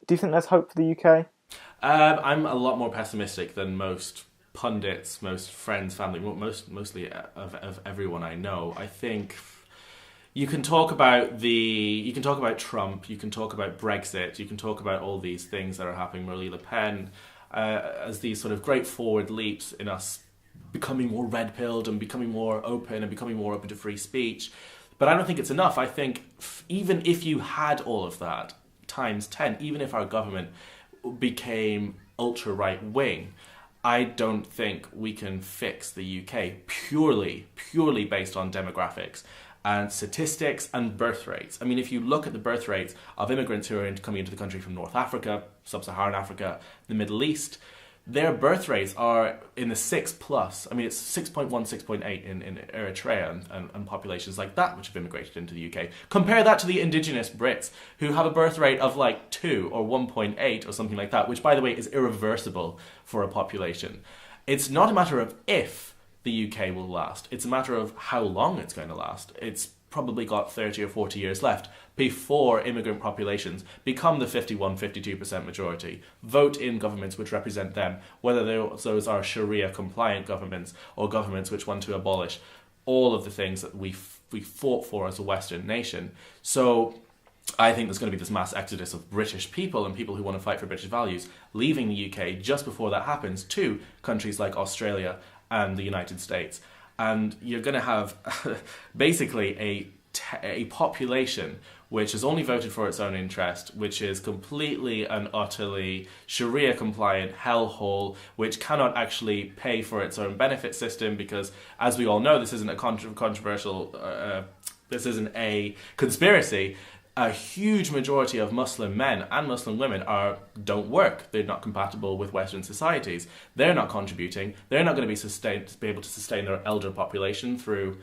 Do you think there's hope for the UK? I'm a lot more pessimistic than most pundits, most friends, family, mostly of everyone I know. I think you can talk about Trump, you can talk about Brexit, you can talk about all these things that are happening, Marine Le Pen, as these sort of great forward leaps in us becoming more red pilled and becoming more open and becoming more open to free speech. But I don't think it's enough. I think even if you had all of that times 10, even if our government became ultra right wing, I don't think we can fix the UK purely based on demographics and statistics and birth rates. I mean, if you look at the birth rates of immigrants who are coming into the country from North Africa, Sub-Saharan Africa, the Middle East, their birth rates are in the 6 plus. I mean, it's 6.1, 6.8 in Eritrea and populations like that which have immigrated into the UK. Compare that to the indigenous Brits who have a birth rate of like 2 or 1.8 or something like that, which, by the way, is irreversible for a population. It's not a matter of if the UK will last. It's a matter of how long it's going to last. It's probably got 30 or 40 years left before immigrant populations become the 51, 52% majority, vote in governments which represent them, whether those are Sharia compliant governments or governments which want to abolish all of the things that we fought for as a Western nation. So I think there's going to be this mass exodus of British people and people who want to fight for British values leaving the UK just before that happens to countries like Australia and the United States. And you're going to have basically a population which has only voted for its own interest, which is completely and utterly Sharia-compliant hellhole, which cannot actually pay for its own benefit system because, as we all know, this isn't a controversial, this isn't a conspiracy. A huge majority of Muslim men and Muslim women don't work. They're not compatible with Western societies. They're not contributing. They're not going to be able to sustain their elder population through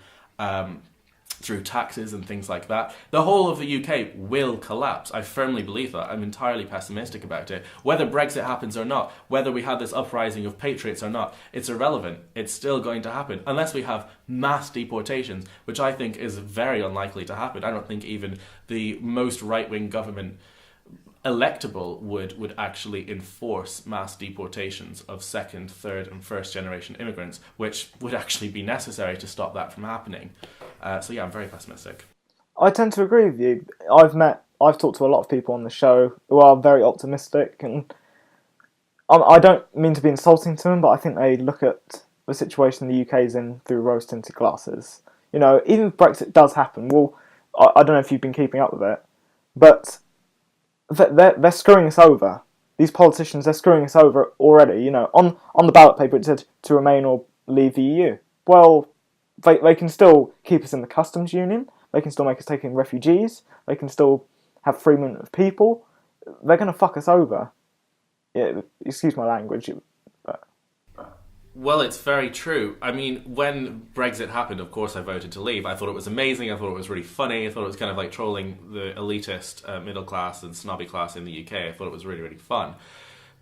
taxes and things like that. The whole of the UK will collapse. I firmly believe that. I'm entirely pessimistic about it. Whether Brexit happens or not, whether we have this uprising of patriots or not, it's irrelevant. It's still going to happen unless we have mass deportations, which I think is very unlikely to happen. I don't think even the most right-wing government electable would actually enforce mass deportations of second, third and first generation immigrants, which would actually be necessary to stop that from happening. So yeah, I'm very pessimistic. I tend to agree with you. I've talked to a lot of people on the show who are very optimistic, and I don't mean to be insulting to them, but I think they look at the situation the UK is in through rose-tinted glasses. You know, even if Brexit does happen, well, I don't know if you've been keeping up with it, but they're screwing us over. These politicians, they're screwing us over already. You know, on the ballot paper it said to remain or leave the EU. Well, they can still keep us in the customs union. They can still make us take in refugees. They can still have free movement of people. They're going to fuck us over. Yeah, excuse my language. But Well, it's very true. I mean, when Brexit happened, of course I voted to leave. I thought it was amazing. I thought it was really funny. I thought it was kind of like trolling the elitist middle class and snobby class in the UK. I thought it was really, really fun.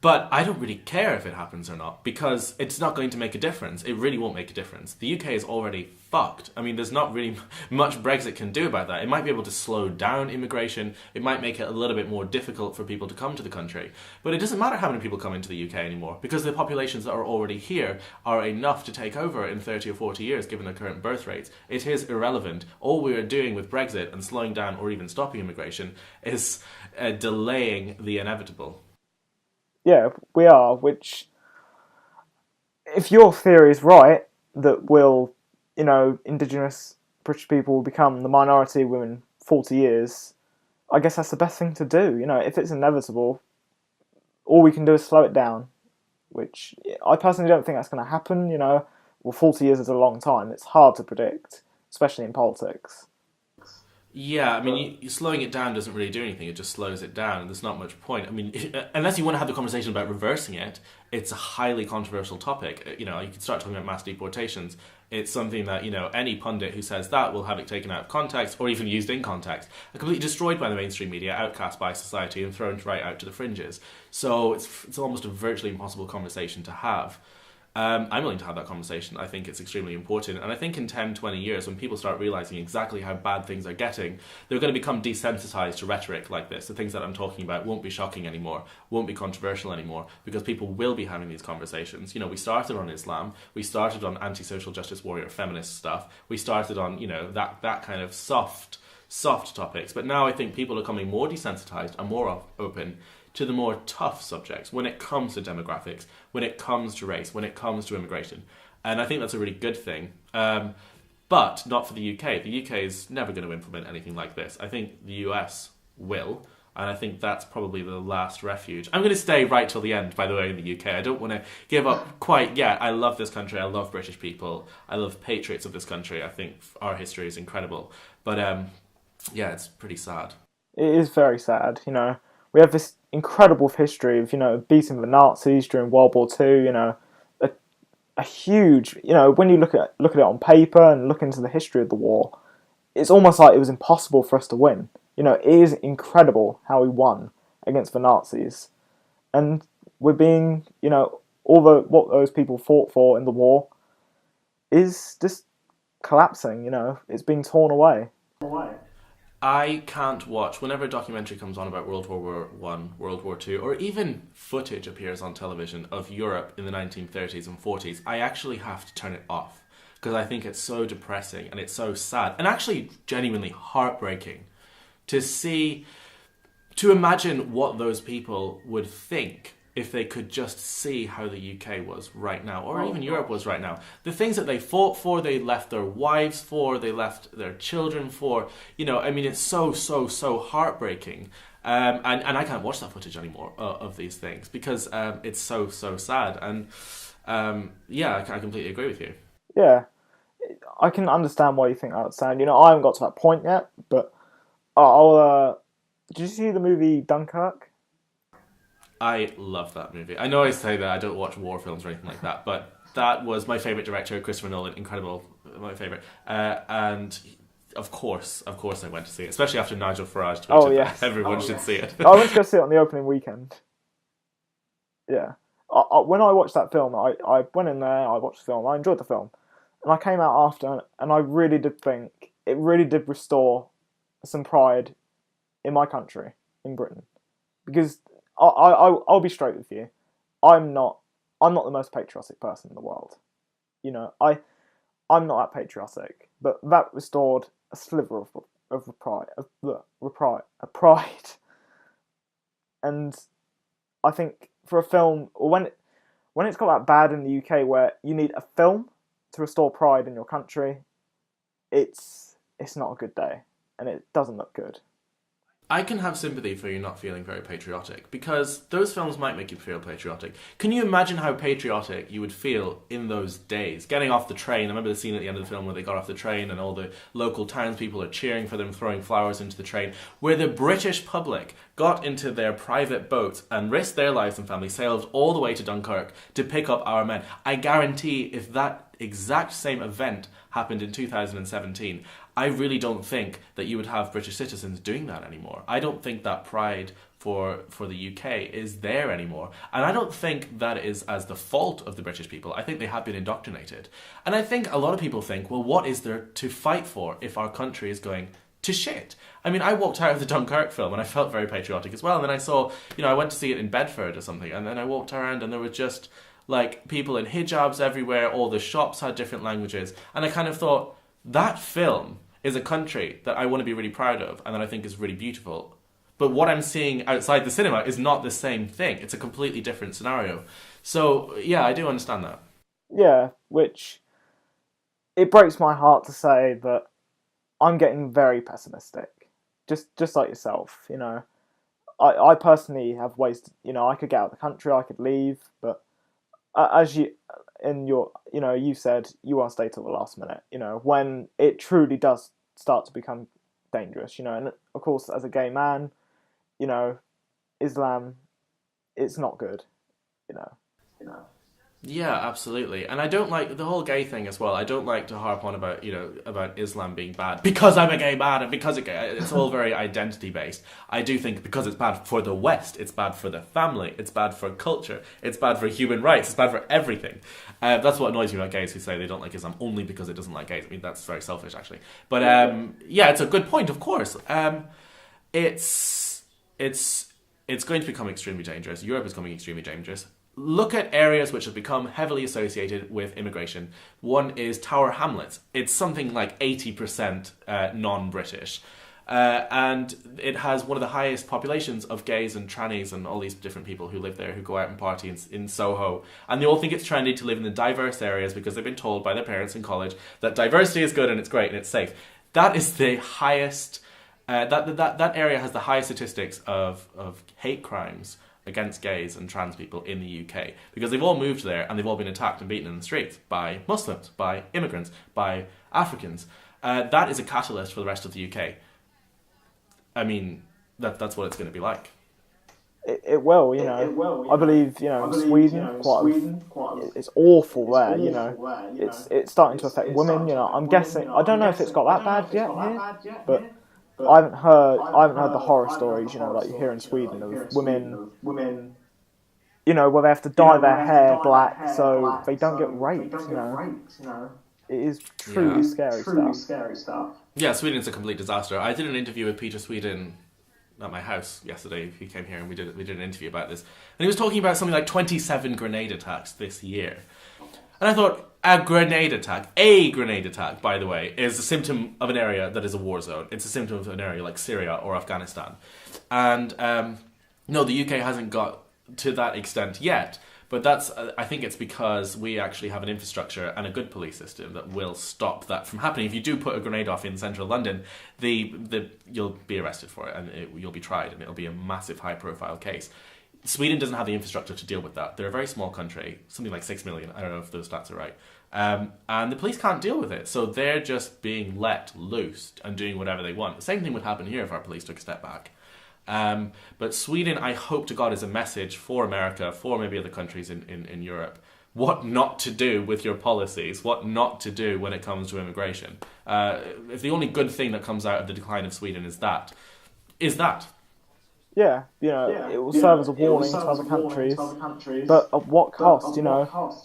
But I don't really care if it happens or not, because it's not going to make a difference. It really won't make a difference. The UK is already fucked. I mean, there's not really much Brexit can do about that. It might be able to slow down immigration. It might make it a little bit more difficult for people to come to the country. But it doesn't matter how many people come into the UK anymore, because the populations that are already here are enough to take over in 30 or 40 years, given the current birth rates. It is irrelevant. All we are doing with Brexit and slowing down or even stopping immigration is delaying the inevitable. yeah, we are. Which, if your theory is right, that indigenous British people will become the minority within 40 years, I guess that's the best thing to do. You know, if it's inevitable, all we can do is slow it down, which I personally don't think that's going to happen. You know, well, 40 years is a long time. It's hard to predict, especially in politics. Yeah, I mean, slowing it down doesn't really do anything. It just slows it down, and there's not much point. I mean, unless you want to have the conversation about reversing it, it's a highly controversial topic. You know, you could start talking about mass deportations. It's something that, you know, any pundit who says that will have it taken out of context or even used in context, and completely destroyed by the mainstream media, outcast by society, and thrown right out to the fringes. So it's almost a virtually impossible conversation to have. I'm willing to have that conversation. I think it's extremely important. And I think in 10, 20 years, when people start realizing exactly how bad things are getting, they're going to become desensitized to rhetoric like this. The things that I'm talking about won't be shocking anymore, won't be controversial anymore, because people will be having these conversations. You know, we started on Islam, we started on anti-social justice warrior feminist stuff, we started on, you know, that kind of soft topics. But now I think people are becoming more desensitized and more open to the more tough subjects when it comes to demographics, when it comes to race, when it comes to immigration. And I think that's a really good thing. But not for the UK. The UK is never going to implement anything like this. I think the US will, and I think that's probably the last refuge. I'm going to stay right till the end, by the way, in the UK. I don't want to give up quite yet. I love this country. I love British people. I love patriots of this country. I think our history is incredible. But yeah, it's pretty sad. It is very sad, you know. We have this incredible history of, you know, beating the Nazis during World War II, you know, a huge, you know, when you look at it on paper and look into the history of the war, it's almost like it was impossible for us to win. You know, it is incredible how we won against the Nazis. And we're being, you know, what those people fought for in the war is just collapsing, you know, it's being torn away. I can't watch, whenever a documentary comes on about World War One, World War Two, or even footage appears on television of Europe in the 1930s and 40s, I actually have to turn it off. Because I think it's so depressing and it's so sad and actually genuinely heartbreaking to imagine what those people would think if they could just see how the UK was right now, or even Europe was right now. The things that they fought for, they left their wives for, they left their children for. You know, I mean, it's so heartbreaking. And I can't watch that footage anymore of these things because it's so sad. And yeah, I completely agree with you. Yeah, I can understand why you think that's sad. You know, I haven't got to that point yet, but did you see the movie Dunkirk? I love that movie. I know I say that I don't watch war films or anything like that, but that was my favourite director, Christopher Nolan. Incredible, my favourite. And of course I went to see it, especially after Nigel Farage tweeted that everyone should see it. I went to go see it on the opening weekend. Yeah. When I watched that film, I went in there, I watched the film, I enjoyed the film. And I came out after, and I really did think it really did restore some pride in my country, in Britain. Because I'll be straight with you. I'm not the most patriotic person in the world. You know, I'm not that patriotic, but that restored a sliver of pride. And I think for a film, or when it's got that bad in the UK, where you need a film to restore pride in your country, it's not a good day, and it doesn't look good. I can have sympathy for you not feeling very patriotic, because those films might make you feel patriotic. Can you imagine how patriotic you would feel in those days? Getting off the train, I remember the scene at the end of the film where they got off the train and all the local townspeople are cheering for them, throwing flowers into the train, where the British public got into their private boats and risked their lives and family, sailed all the way to Dunkirk to pick up our men. I guarantee if that exact same event happened in 2017, I really don't think that you would have British citizens doing that anymore. I don't think that pride for the UK is there anymore. And I don't think that is as the fault of the British people. I think they have been indoctrinated. And I think a lot of people think, well, what is there to fight for if our country is going to shit? I mean, I walked out of the Dunkirk film and I felt very patriotic as well. And then I saw, I went to see it in Bedford or something, and then I walked around and there were just like people in hijabs everywhere, all the shops had different languages, and I kind of thought, that film is a country that I want to be really proud of and that I think is really beautiful. But what I'm seeing outside the cinema is not the same thing. It's a completely different scenario. So, yeah, I do understand that. Yeah, which it breaks my heart to say that I'm getting very pessimistic. Just like yourself, I personally have ways to, I could get out of the country, I could leave, but as you said you want to stay till the last minute, when it truly does start to become dangerous, and of course as a gay man, Islam, it's not good, Yeah, absolutely. And I don't like the whole gay thing as well. I don't like to harp on about, about Islam being bad because I'm a gay man and because it's all very identity based. I do think because it's bad for the West, it's bad for the family, it's bad for culture, it's bad for human rights, it's bad for everything. That's what annoys me about gays who say they don't like Islam only because it doesn't like gays. I mean, that's very selfish, actually. But yeah, it's a good point, of course. It's it's going to become extremely dangerous. Europe is becoming extremely dangerous. Look at areas which have become heavily associated with immigration. One is Tower Hamlets. It's something like 80% non-British. And it has one of the highest populations of gays and trannies and all these different people who live there, who go out and party in Soho. And they all think it's trendy to live in the diverse areas because they've been told by their parents in college that diversity is good and it's great and it's safe. That is the highest... that area has the highest statistics of hate crimes against gays and trans people in the UK because they've all moved there and they've all been attacked and beaten in the streets by Muslims, by immigrants, by Africans. That is a catalyst for the rest of the UK. I mean, that's what it's going to be like. It will, I believe, Sweden, it's awful there, It's starting to affect women, I'm guessing. I don't know if it's got that bad yet here, but I haven't heard the horror stories, like you hear in Sweden of women, where they have to dye their hair black so they don't get raped, It is truly scary stuff. Yeah, Sweden's a complete disaster. I did an interview with Peter Sweden at my house yesterday. He came here and we did an interview about this. And he was talking about something like 27 grenade attacks this year. And I thought, a grenade attack, by the way, is a symptom of an area that is a war zone. It's a symptom of an area like Syria or Afghanistan. And no, the UK hasn't got to that extent yet. But I think it's because we actually have an infrastructure and a good police system that will stop that from happening. If you do put a grenade off in central London, you'll be arrested for it and you'll be tried and it'll be a massive high-profile case. Sweden doesn't have the infrastructure to deal with that. They're a very small country, something like 6 million. I don't know if those stats are right. And the police can't deal with it. So they're just being let loose and doing whatever they want. The same thing would happen here if our police took a step back. But Sweden, I hope to God, is a message for America, for maybe other countries in Europe, what not to do with your policies, what not to do when it comes to immigration. If the only good thing that comes out of the decline of Sweden is that. Yeah, it will serve as a warning to other countries, but at what cost,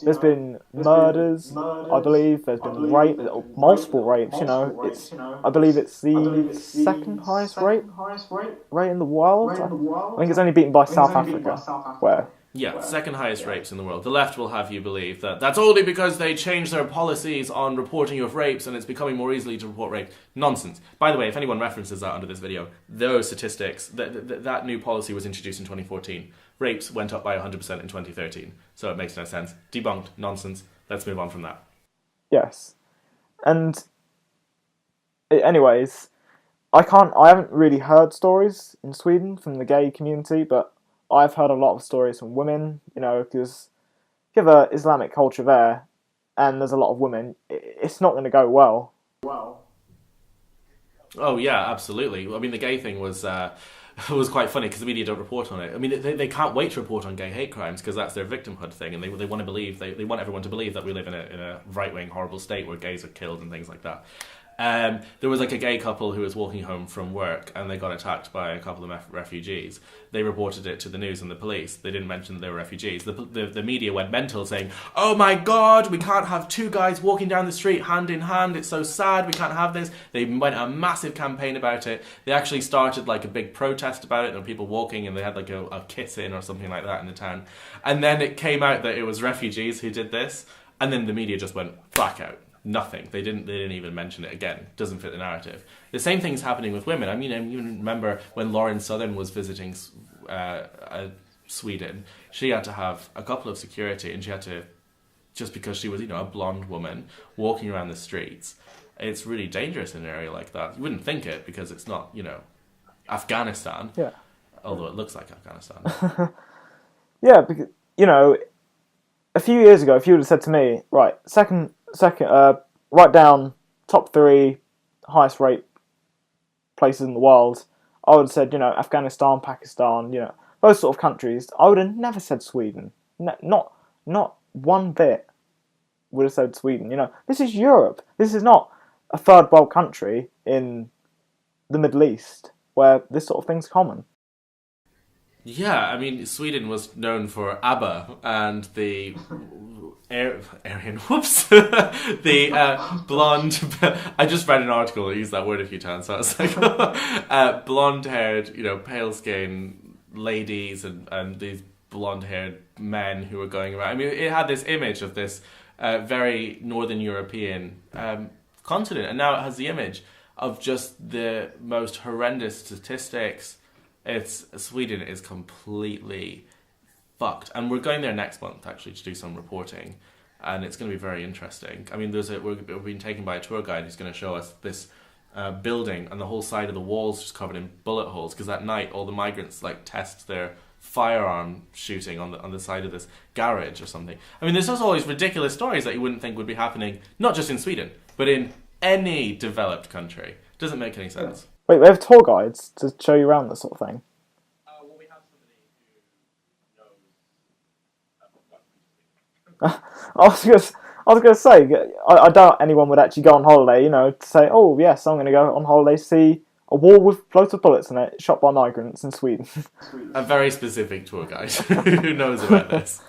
There's been murders, I believe, there's been rape, multiple rapes, I believe it's the second highest rate in the world. I think it's only beaten by South Africa, where... Yeah, second highest rapes in the world. The left will have you believe that that's only because they changed their policies on reporting of rapes and it's becoming more easily to report rape. Nonsense. By the way, if anyone references that under this video, those statistics, that new policy was introduced in 2014. Rapes went up by 100% in 2013. So it makes no sense. Debunked. Nonsense. Let's move on from that. Yes. And anyways, I haven't really heard stories in Sweden from the gay community, but I've heard a lot of stories from women, because you have an Islamic culture there, and there's a lot of women, it's not going to go well. Oh yeah, absolutely. I mean, the gay thing was quite funny because the media don't report on it. I mean, they can't wait to report on gay hate crimes because that's their victimhood thing, and they want to believe they want everyone to believe that we live in a right wing horrible state where gays are killed and things like that. There was like a gay couple who was walking home from work and they got attacked by a couple of refugees. They reported it to the news and the police. They didn't mention that they were refugees. The media went mental saying, "Oh my God, we can't have two guys walking down the street hand in hand. It's so sad. We can't have this." They went a massive campaign about it. They actually started like a big protest about it. There were people walking and they had like a kiss in or something like that in the town. And then it came out that it was refugees who did this. And then the media just went blackout. Nothing. They didn't even mention it again. Doesn't fit the narrative. The same thing's happening with women. I mean, I even remember when Lauren Southern was visiting Sweden, she had to have a couple of security, and she had to, just because she was, a blonde woman walking around the streets. It's really dangerous in an area like that. You wouldn't think it because it's not, Afghanistan. Yeah. Although it looks like Afghanistan. Yeah, because a few years ago, if you would have said to me, right, write down top 3 highest rate places in the world, I would have said, Afghanistan, Pakistan, those sort of countries. I would have never said Sweden. Not one bit would have said Sweden. You know, this is Europe. This is not a third world country in the Middle East where this sort of thing's common. Yeah, I mean, Sweden was known for ABBA and the Aryan, whoops, the blonde. I just read an article that used that word a few times, so I was like, blonde-haired, pale-skinned ladies and these blonde-haired men who were going around. I mean, it had this image of this very Northern European continent, and now it has the image of just the most horrendous statistics. Sweden is completely fucked, and we're going there next month actually to do some reporting, and it's going to be very interesting. I mean, we're being taken by a tour guide who's going to show us this building, and the whole side of the walls just covered in bullet holes because at night all the migrants test their firearm shooting on the side of this garage or something. I mean, there's just all these ridiculous stories that you wouldn't think would be happening not just in Sweden but in any developed country. Doesn't make any sense. Wait, we have tour guides to show you around this sort of thing? Well, we have somebody who knows I was going to say, I doubt anyone would actually go on holiday, to say, oh yes, I'm going to go on holiday, see a wall with loads of bullets in it, shot by migrants in Sweden. A very specific tour guide who knows about this.